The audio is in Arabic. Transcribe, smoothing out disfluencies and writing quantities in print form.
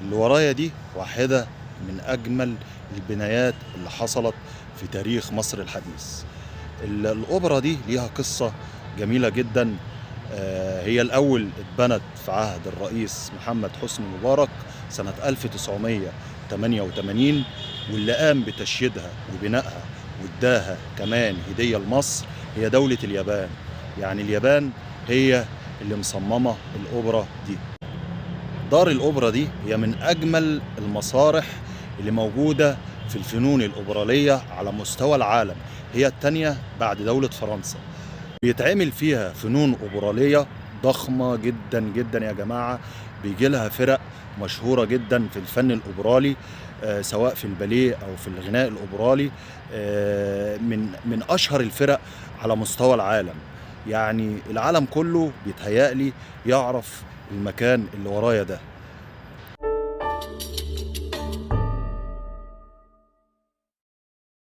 اللي ورايا دي واحدة من أجمل البنايات اللي حصلت في تاريخ مصر الحديث. الأوبرا دي ليها قصة جميلة جدا. هي الأول اتبنت في عهد الرئيس محمد حسني مبارك سنة 1988، واللي قام بتشييدها وبنائها واداها كمان هدية لمصر هي دولة اليابان. يعني اليابان هي اللي مصممة الأوبرا دي. دار الأوبرا دي هي من أجمل المسارح اللي موجودة في الفنون الأوبرالية على مستوى العالم، هي التانية بعد دولة فرنسا. بيتعمل فيها فنون أوبرالية ضخمة جدا جدا يا جماعة. بيجي لها فرق مشهورة جدا في الفن الأوبرالي، سواء في الباليه أو في الغناء الأوبرالي، من أشهر الفرق على مستوى العالم. يعني العالم كله بيتهيألي يعرف المكان اللي ورايا ده.